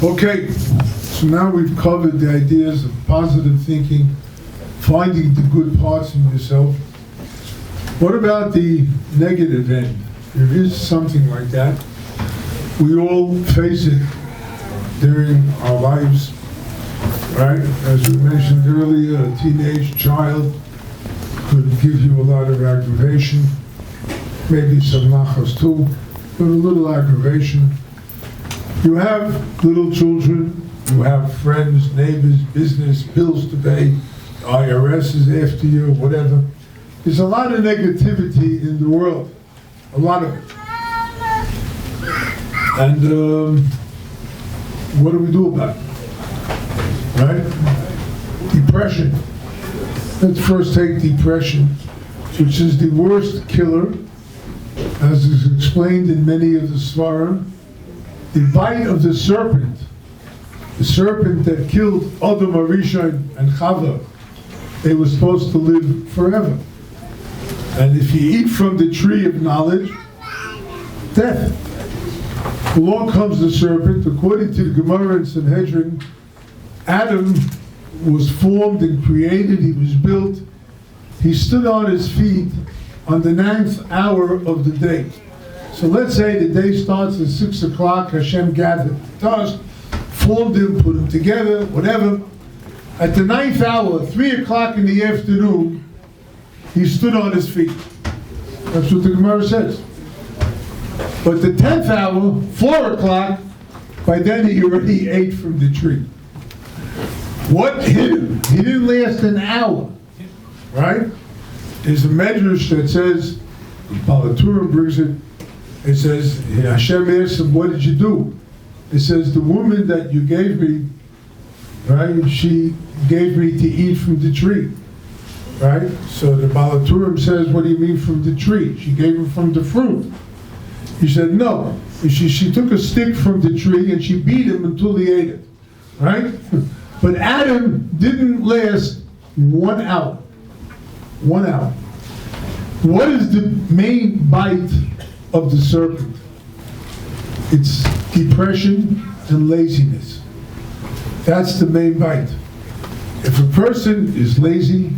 Okay, so now we've covered the ideas of positive thinking, finding the good parts in yourself. What about the negative end? There is something like that. We all face it during our lives, right? As we mentioned earlier, a teenage child could give you a lot of aggravation, maybe some nachas too, but a little aggravation. You have little children, you have friends, neighbors, business, bills to pay, IRS is after you, whatever. There's a lot of negativity in the world, a lot of it. And what do we do about it? Right? Depression. Let's first take depression, which is the worst killer, as is explained in many of the Svarim. The bite of the serpent that killed Adam Arishon and Chava, they were supposed to live forever. And if you eat from the tree of knowledge, death. Along comes the serpent. According to the Gemara in Sanhedrin, Adam was formed and created, he was built. He stood on his feet on the 9th hour of the day. So let's say the day starts at 6 o'clock, Hashem gathered dust, formed him, put him together, whatever. At the 9th hour, 3 o'clock in the afternoon, he stood on his feet. That's what the Gemara says. But the 10th hour, 4 o'clock, by then he already ate from the tree. What hit him? He didn't last an hour, right? There's a medrash that says, Balaturim brings it, it says, Hashem asked him, what did you do? It says, the woman that you gave me, right, she gave me to eat from the tree, right? So the Balaturim says, what do you mean from the tree? She gave him from the fruit. He said, no. She took a stick from the tree and she beat him until he ate it, right? But Adam didn't last 1 hour. 1 hour. What is the main bite of the serpent? It's depression and laziness. That's the main bite. If a person is lazy,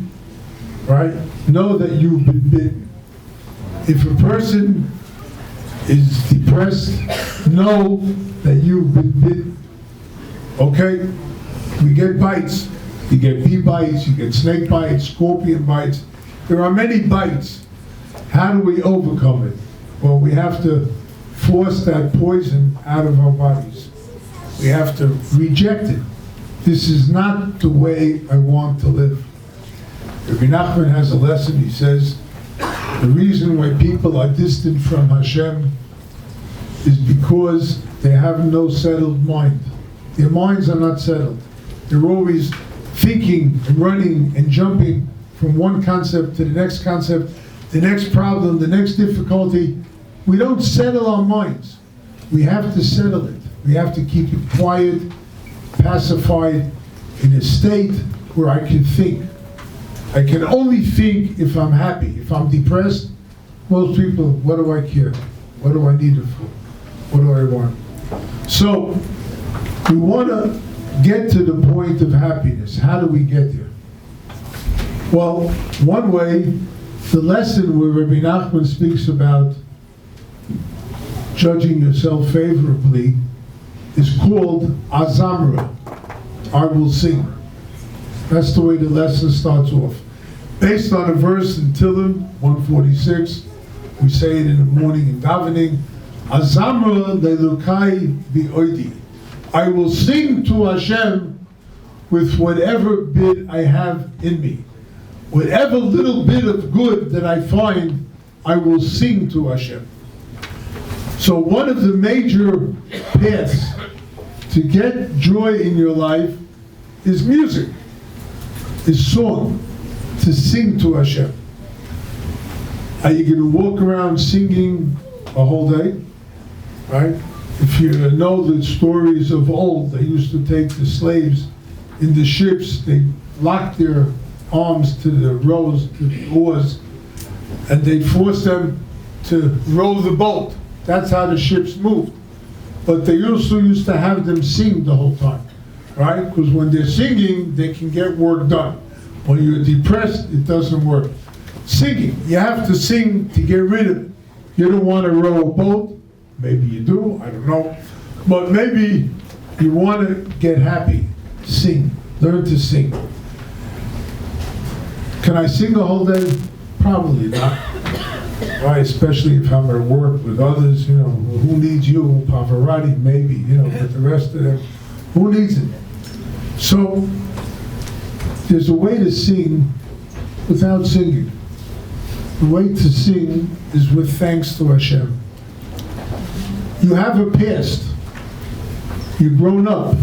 right, know that you've been bitten. If a person is depressed, know that you've been bitten. Okay? We get bites. You get bee bites, you get snake bites, scorpion bites. There are many bites. How do we overcome it? Well, we have to force that poison out of our bodies. We have to reject it. This is not the way I want to live. Rabbi Nachman has a lesson. He says, the reason why people are distant from Hashem is because they have no settled mind. Their minds are not settled. They're always thinking and running and jumping from one concept to the next concept, the next problem, the next difficulty. We don't settle our minds. We have to settle it. We have to keep it quiet, pacified, in a state where I can think. I can only think if I'm happy. If I'm depressed, most people, what do I care? What do I need it for? What do I want? So, we want to get to the point of happiness. How do we get there? Well, one way, the lesson where Rabbi Nachman speaks about judging yourself favorably is called Azamra. I will sing. That's the way the lesson starts off. Based on a verse in Tehillim 146, we say it in the morning in davening, Azamra le'Elokai bi'oidi. I will sing to Hashem with whatever bit I have in me. Whatever little bit of good that I find, I will sing to Hashem. So one of the major paths to get joy in your life is music, is song, to sing to Hashem. Are you going to walk around singing a whole day? Right? If you know the stories of old, they used to take the slaves in the ships, they locked their arms to the rows, to the oars, and they'd force them to row the boat. That's how the ships moved. but they also used to have them sing the whole time, right? Because when they're singing, they can get work done. When you're depressed, it doesn't work. Singing, you have to sing to get rid of it. You don't want to row a boat. Maybe you do, I don't know. But maybe you want to get happy. Sing, learn to sing. Can I sing the whole day? Probably not. Right, especially if I'm at work with others, who needs you? Pavarotti, maybe, but the rest of them, who needs it? So, there's a way to sing without singing. The way to sing is with thanks to Hashem. You have a past. You've grown up.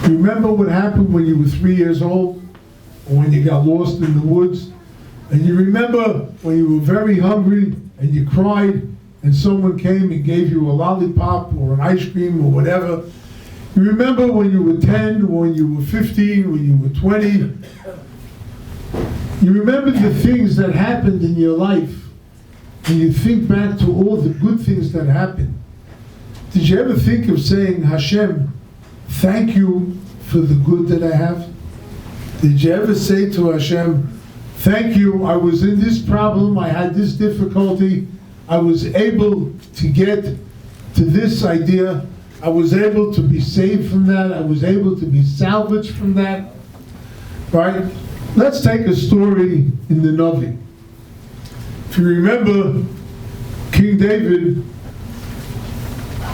You remember what happened when you were 3 years old? Or when you got lost in the woods? And you remember when you were very hungry and you cried and someone came and gave you a lollipop or an ice cream or whatever. You remember when you were 10, when you were 15, when you were 20. You remember the things that happened in your life and you think back to all the good things that happened. Did you ever think of saying, Hashem, thank you for the good that I have? Did you ever say to Hashem, thank you, I was in this problem, I had this difficulty, I was able to get to this idea, I was able to be saved from that, I was able to be salvaged from that, right? Let's take a story in the Navi. If you remember, King David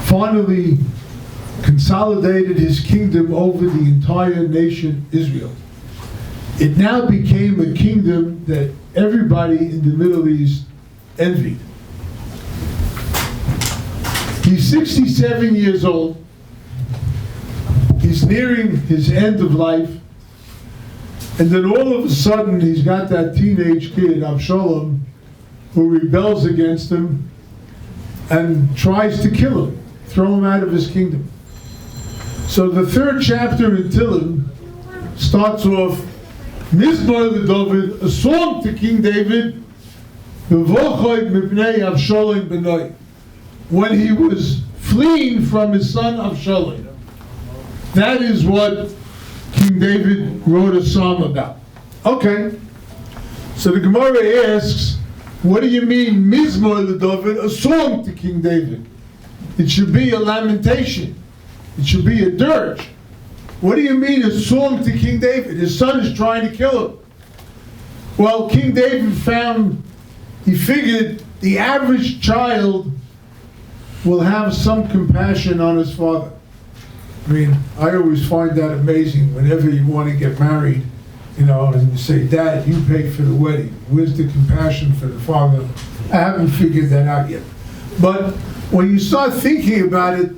finally consolidated his kingdom over the entire nation Israel. It now became a kingdom that everybody in the Middle East envied. He's 67 years old. He's nearing his end of life. And then all of a sudden, he's got that teenage kid, Absalom, who rebels against him and tries to kill him, throw him out of his kingdom. So the third chapter in Tehillim starts off, Mizmor LeDavid, a song to King David, B'vochoi mipnei Avshalom b'noi, when he was fleeing from his son Avshalom. That is what King David wrote a psalm about. Okay, so the Gemara asks, what do you mean Mizmor LeDavid, a song to King David? It should be a lamentation. It should be a dirge. What do you mean a song to King David? His son is trying to kill him. Well, King David he figured the average child will have some compassion on his father. I mean, I always find that amazing whenever you want to get married, and you say, Dad, you paid for the wedding. Where's the compassion for the father? I haven't figured that out yet. But when you start thinking about it,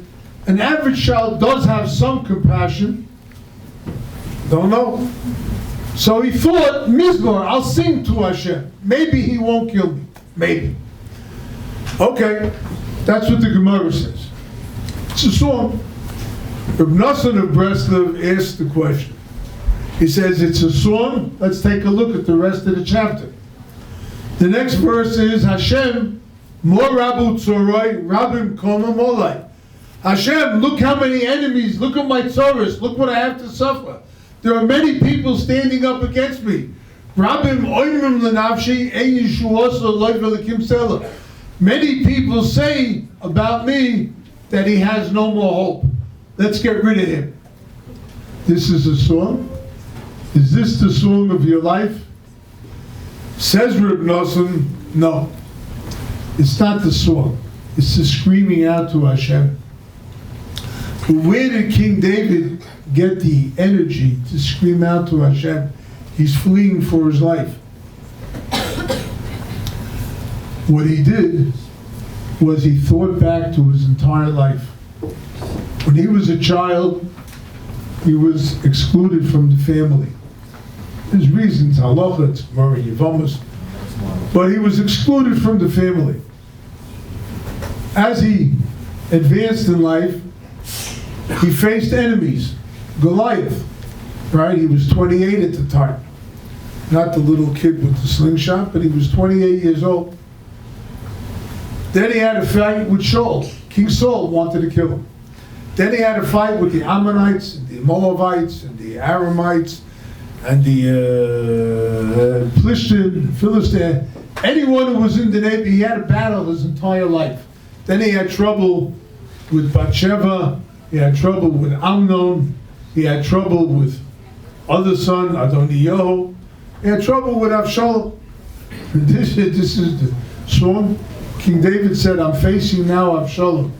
an average child does have some compassion. Don't know. So he thought, Mizmor, I'll sing to Hashem. Maybe he won't kill me. Maybe. Okay, that's what the Gemara says. It's a song. Rabbi Nosson of Breslov asked the question. He says, it's a song. Let's take a look at the rest of the chapter. The next verse is, Hashem, Mor Rabu Tzoroi, Rabim Koma Molai. Hashem, look how many enemies, look at my tzoros, look what I have to suffer. There are many people standing up against me. Rabim oimrim lenavshi ein yeshuos loy v'lekim sela. Many people say about me that he has no more hope. Let's get rid of him. This is a song? Is this the song of your life? Says Rabbi Nosson, no. It's not the song. It's the screaming out to Hashem. But where did King David get the energy to scream out to Hashem? He's fleeing for his life. What he did was he thought back to his entire life. When he was a child, he was excluded from the family. There's reasons, halacha, it's Gemara Yevamos, but he was excluded from the family. As he advanced in life, he faced enemies. Goliath, right? He was 28 at the time. Not the little kid with the slingshot, but he was 28 years old. Then he had a fight with Shaul. King Saul wanted to kill him. Then he had a fight with the Ammonites, and the Moabites, and the Aramites, and the Philistine. Anyone who was in the neighborhood, he had a battle his entire life. Then he had trouble with Bathsheba, he had trouble with Amnon, he had trouble with other son, Adoniyahu, he had trouble with Avshalom. This is the song. King David said, I'm facing now Avshalom.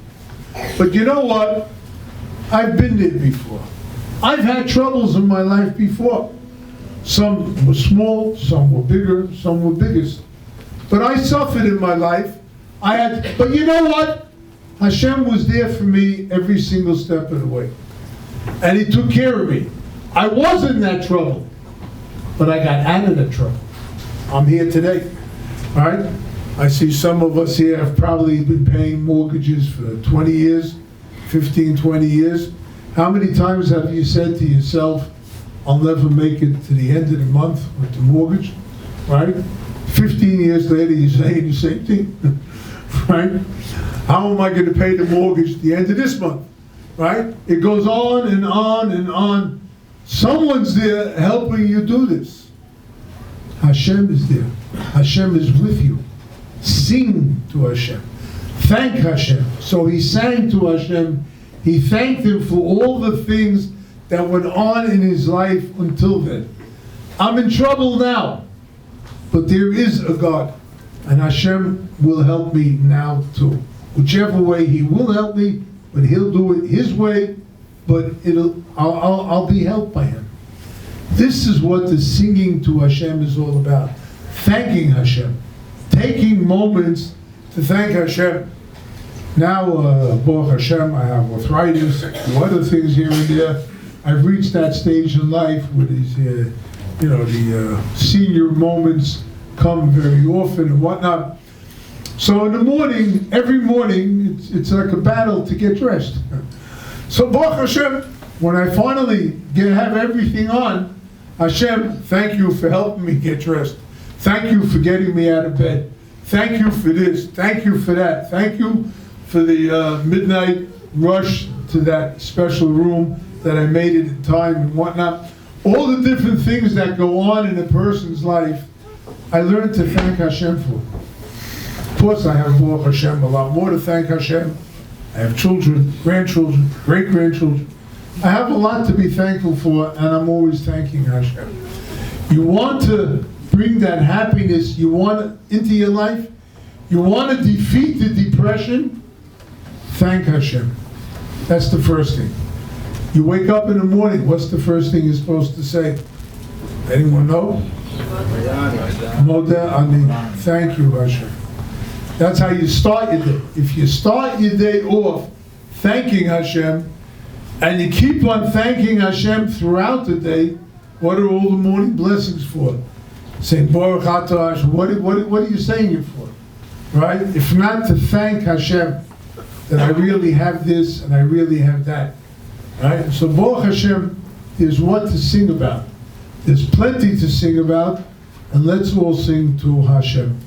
But you know what? I've been there before. I've had troubles in my life before. Some were small, some were bigger, some were biggest. But I suffered in my life. But you know what? Hashem was there for me every single step of the way. And He took care of me. I was in that trouble, but I got out of that trouble. I'm here today. All right? I see some of us here have probably been paying mortgages for 20 years, 15, 20 years. How many times have you said to yourself, I'll never make it to the end of the month with the mortgage? Right? 15 years later, you're saying the same thing. Right? How am I going to pay the mortgage at the end of this month? Right? It goes on and on and on. Someone's there helping you do this. Hashem is there. Hashem is with you. Sing to Hashem. Thank Hashem. So he sang to Hashem. He thanked Him for all the things that went on in his life until then. I'm in trouble now, but there is a God, and Hashem will help me now too. Whichever way He will help me, but He'll do it His way, but I'll be helped by Him. This is what the singing to Hashem is all about. Thanking Hashem. Taking moments to thank Hashem. Now, Baruch Hashem, I have arthritis, do other things here and there. I've reached that stage in life where these, the senior moments come very often and whatnot. So in the morning, every morning, it's like a battle to get dressed. So Baruch Hashem, when I finally have everything on, Hashem, thank you for helping me get dressed. Thank you for getting me out of bed. Thank you for this. Thank you for that. Thank you for the midnight rush to that special room that I made it in time and whatnot. All the different things that go on in a person's life, I learned to thank Hashem for. Of course, I have Baruch Hashem a lot more to thank Hashem. I have children, grandchildren, great-grandchildren. I have a lot to be thankful for, and I'm always thanking Hashem. You want to bring that happiness into your life? You want to defeat the depression? Thank Hashem. That's the first thing. You wake up in the morning, what's the first thing you're supposed to say? Anyone know? Modeh Ani. Thank you, Hashem. That's how you start your day. If you start your day off thanking Hashem, and you keep on thanking Hashem throughout the day, what are all the morning blessings for? Saying Baruch Atah Hashem. What are you saying it for? Right? If not to thank Hashem that I really have this and I really have that. Right? So Baruch Hashem is what to sing about. There's plenty to sing about, and let's all sing to Hashem.